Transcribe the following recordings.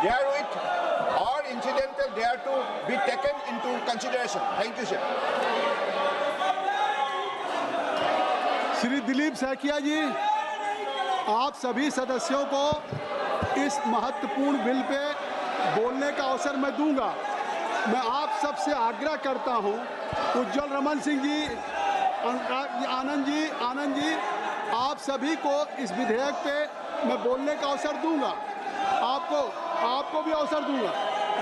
therewith or incidental thereto be taken into consideration. Thank you, sir. Shri Dilip Saikia जी, आप सभी सदस्यों को इस महत्वपूर्ण बिल पे बोलने का अवसर मैं दूंगा। मैं आप सबसे आग्रह करता हूं, उज्जवल रमन सिंह जी, आनंद जी, आप सभी को इस विधेयक पे मैं बोलने का अवसर दूंगा। आपको भी अवसर दूंगा।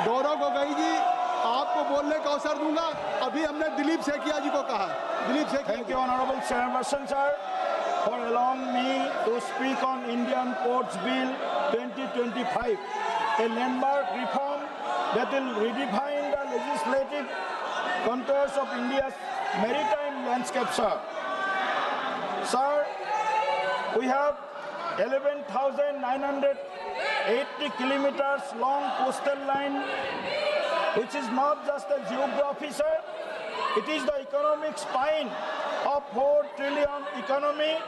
गौरव गोगोई जी, आपको बोलने का अवसर दूंगा। अभी हमने दिलीप सैकिया जी को कहा। Dilip Saikia. Thank you, Honorable Chairperson, sir, for allowing me to speak on Indian Ports Bill 2025, a landmark reform that will redefine the legislative contours of India's maritime landscape, sir. Sir, we have 11,980 kilometers long coastal line, which is not just a geography, sir. It is the economic spine of 4 trillion economy,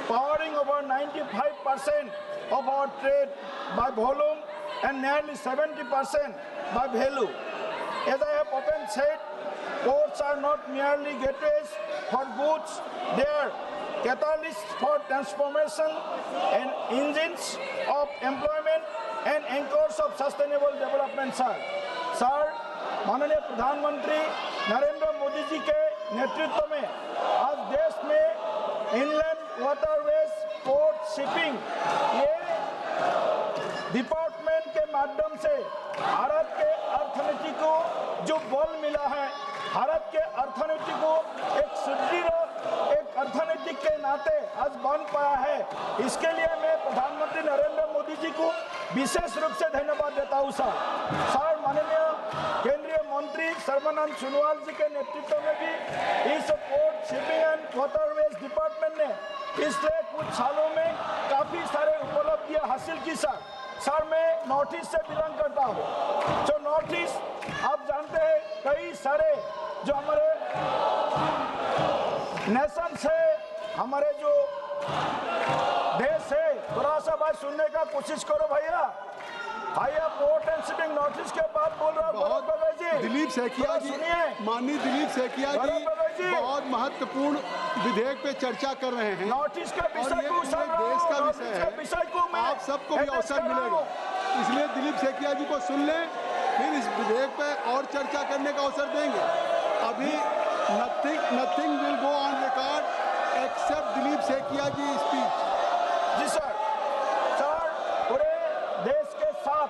powering over 95% of our trade by volume and nearly 70% by value. As I have often said, ports are not merely gateways for goods, they are catalysts for transformation and engines of employment and anchors of sustainable development, sir. Sir, माननीय प्रधानमंत्री नरेंद्र मोदी जी के नेतृत्व में आज देश में inland waterways, port, shipping, ये department के माध्यम से भारत के अर्थनीति को जो बल मिला है, भारत के अर्थनीति को एक सुदृढ़ अर्थनीति के नाते आज बन पाया है। इसके लिए मैं प्रधानमंत्री नरेंद्र मोदी जी को विशेष रूप से धन्यवाद देता हूँ, सर। माननीय केंद्रीय मंत्री सर्बानंद सोनोवाल जी के नेतृत्व में भी इस port, shipping and waterways department ने पिछले कुछ सालों में काफी सारे उपलब्धियां हासिल की, सर। मैं नॉर्थ ईस्ट से बिलोंग करता हूँ। जो नॉर्थ ईस्ट आप जानते हैं, कई सारे जो हमारे नेशन है, हमारे जो देश है, थोड़ा सा बात सुनने का कोशिश करो भैया। Port and shipping north east के बाद बोल रहा हूँ। दिलीप सैकिया जी, माननीय दिलीप सैकिया जी बहुत महत्वपूर्ण विधेयक पे चर्चा कर रहे हैं। नॉर्थ ईस्ट का विषय देश का विषय है, आप सबको भी अवसर मिलेगा। इसलिए दिलीप सैकिया जी को सुन लें, फिर इस विधेयक पे और चर्चा करने का अवसर देंगे। अभी nothing will go on record except Dilip Saikia ji speech. जी सर। पूरे देश के साथ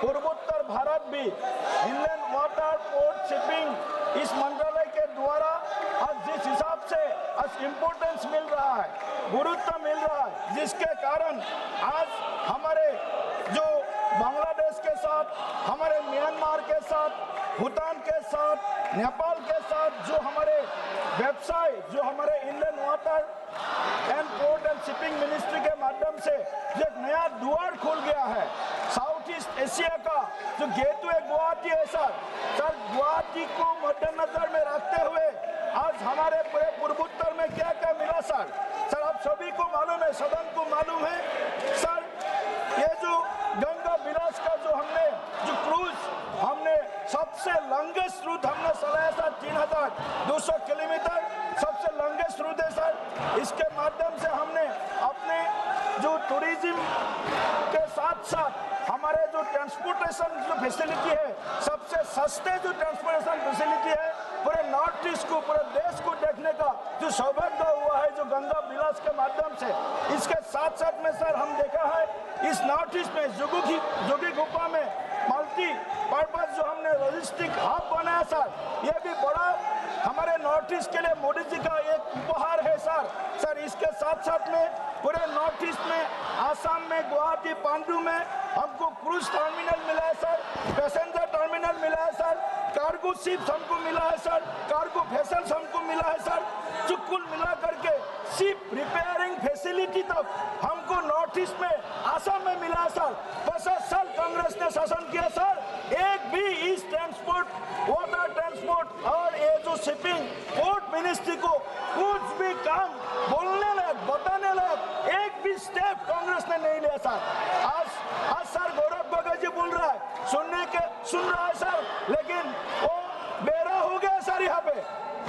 पूर्वोत्तर भारत भी इंडियन वाटर, पोर्ट, शिपिंग इस मंत्रालय के द्वारा आज जिस हिसाब से आज इम्पोर्टेंस मिल रहा है, गुरुत्व मिल रहा है, जिसके कारण आज हमारे जो बांग्लादेश के साथ, हमारे म्यांमार के साथ, भूटान के साथ, नेपाल के साथ जो हमारे व्यवसाय, जो हमारे Indian water and port and shipping ministry के माध्यम से जो एक नया द्वार खुल गया है साउथ ईस्ट एशिया का, जो गेटवे गुवाहाटी है, सर गुवाहाटी को मद्देनजर में रखते हुए आज हमारे पूरे पूर्वोत्तर में क्या क्या मिला, सर आप सभी को मालूम है, सदन को मालूम है, सर। ये जो गंगा विलास का जो हमने जो क्रूज हमने सबसे लॉन्गेस्ट रूट हमने चलाया, सर 3200 किलोमीटर सबसे लॉन्गेस्ट रूट है, सर। इसके माध्यम से हमने अपने जो टूरिज्म के साथ साथ हमारे जो ट्रांसपोर्टेशन जो फैसिलिटी है, सबसे सस्ते जो ट्रांसपोर्टेशन फैसिलिटी है, पूरे नॉर्थ ईस्ट को, पूरे देश को देखने का जो सौभाग्य हुआ है जो गंगा विलास के माध्यम से। इसके साथ साथ में सर हम देखा है इस नॉर्थ ईस्ट में जोगी गुफा में मल्टी पर्पज जो हमने लॉजिस्टिक हब बनाया, सर ये भी बड़ा हमारे नॉर्थ ईस्ट के लिए मोदी जी का एक उपहार है, सर इसके साथ साथ में पूरे नॉर्थ ईस्ट में आसाम में गुवाहाटी, पांडु में हमको क्रूज टर्मिनल मिला है, सर पैसेंजर टर्मिनल मिला है, सर कार्गो शिप्स हमको मिला है, सर कार्गो वेसल्स हमको मिला है, सर जो कुल मिला करके शिप रिपेयरिंग फैसिलिटी तक हमको नॉर्थ ईस्ट में आसाम में मिला है, सर 50 साल कांग्रेस ने शासन किया, सर एक भी इस ट्रांसपोर्ट, वाटर ट्रांसपोर्ट और ये जो शिपिंग पोर्ट मिनिस्ट्री को कुछ भी काम बोलने लायक, बताने लायक एक भी स्टेप कांग्रेस ने नहीं लिया, सर। आज सर गौरव गोगोई जी बोल रहा है सुन रहा है सर, लेकिन वो बेरा हो गया सर। यहाँ पे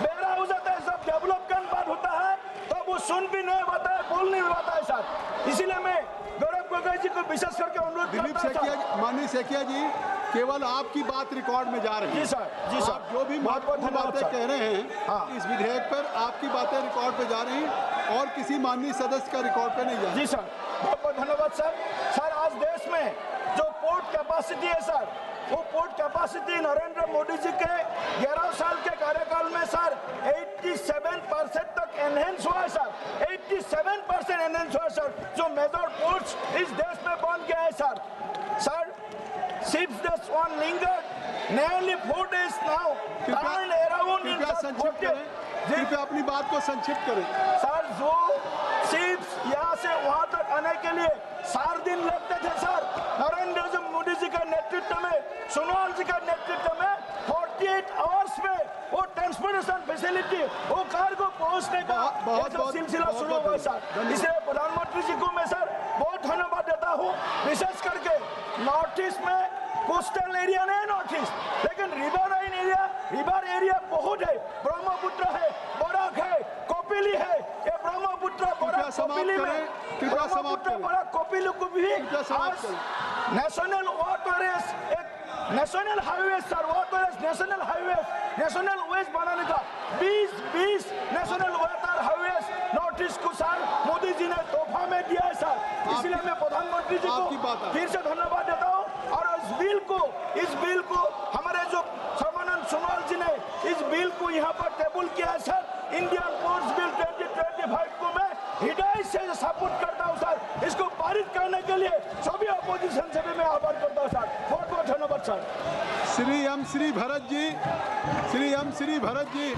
बेरा हो जाता है, सब डेवलपमेंट बात होता है तो वो सुन भी नहीं पाता है, बोल नहीं पाता है सर। इसीलिए मैं गौरव गोगोई जी को विशेष करके अनुरोध दिलीप करता हूं सैकिया सर। जी, माननीय सैकिया जी, केवल आपकी बात रिकॉर्ड में जा रही है। जी सर, जी सर। आप जो भी बहुत बहुत महत्वपूर्ण धन्यवाद बातें सर। कह रहे हैं हाँ। इस विधेयक पर, आपकी बातें रिकॉर्ड पे जा रही हैं और किसी माननीय सदस्य का रिकॉर्ड पे नहीं जा रही। जी सर, बहुत बहुत धन्यवाद सर। सर, आज देश में जो पोर्ट कैपेसिटी है सर, वो पोर्ट कैपेसिटी नरेंद्र मोदी जी के 11 साल के कार्यकाल में सर 87% तक एनहेंस हुआ है सर। 87% एनहेंस हुआ है सर। जो मेजर पोर्ट्स इस देश में बन गया है sir. Sir, ships that one lingered nearly 4 days now turned around in कृपया just संक्षिप्त 40 करें, कृपया अपनी बात को संक्षिप्त करें। सर, जो शिप्स यहाँ से वहां तक आने के लिए 4 दिन लगते थे सर, नरेंद्र मोदी जी का नेतृत्व में, सोनोवाल जी का नेतृत्व में 48 आवर्स में वो ट्रांसपोर्टेशन फैसिलिटी, वो कार्गो पहुंचने का बहुत- ये सब सिलसिला बहुत- शुरू हुआ है सर। धन्यवाद। इसलिए प्रधानमंत्री जी को मैं सर बहुत धन्यवाद देता हूँ। विशेष करके नॉर्थ ईस्ट में कोस्टल एरिया नहीं नॉर्थ ईस्ट, लेकिन रिवर एरिया बहुत है। ब्रह्मपुत्र है, बराक है, कोपिली है। ये ब्रह्मपुत्र, बराक, कृपया समाप्त कोपिली में करें, कृपया समाप्त ब्रह्मपुत्र, करें। बराक, कोपिली को भी कृपया समाप्त आज करें। नेशनल वाटरवेज, एक national highway sir, waterways national highway, national ways बनाने का 20 national water highways north east को सर मोदी जी ने तोहफा में दिया है सर। इसलिए मैं प्रधानमंत्री जी आपकी बात को है। फिर से धन्यवाद देता हूँ। और इस बिल को हमारे जो सर्बानंद सोनोवाल जी ने इस बिल को यहाँ पर टेबल किया है सर। इंडियन पोर्ट्स बिल 2025 को मैं हृदय से सपोर्ट करता हूँ सर। इसको पारित करने के लिए सभी अपोजिशन से भी मैं आभार करता हूँ सर। बहुत बहुत धन्यवाद सर। श्री भरत जी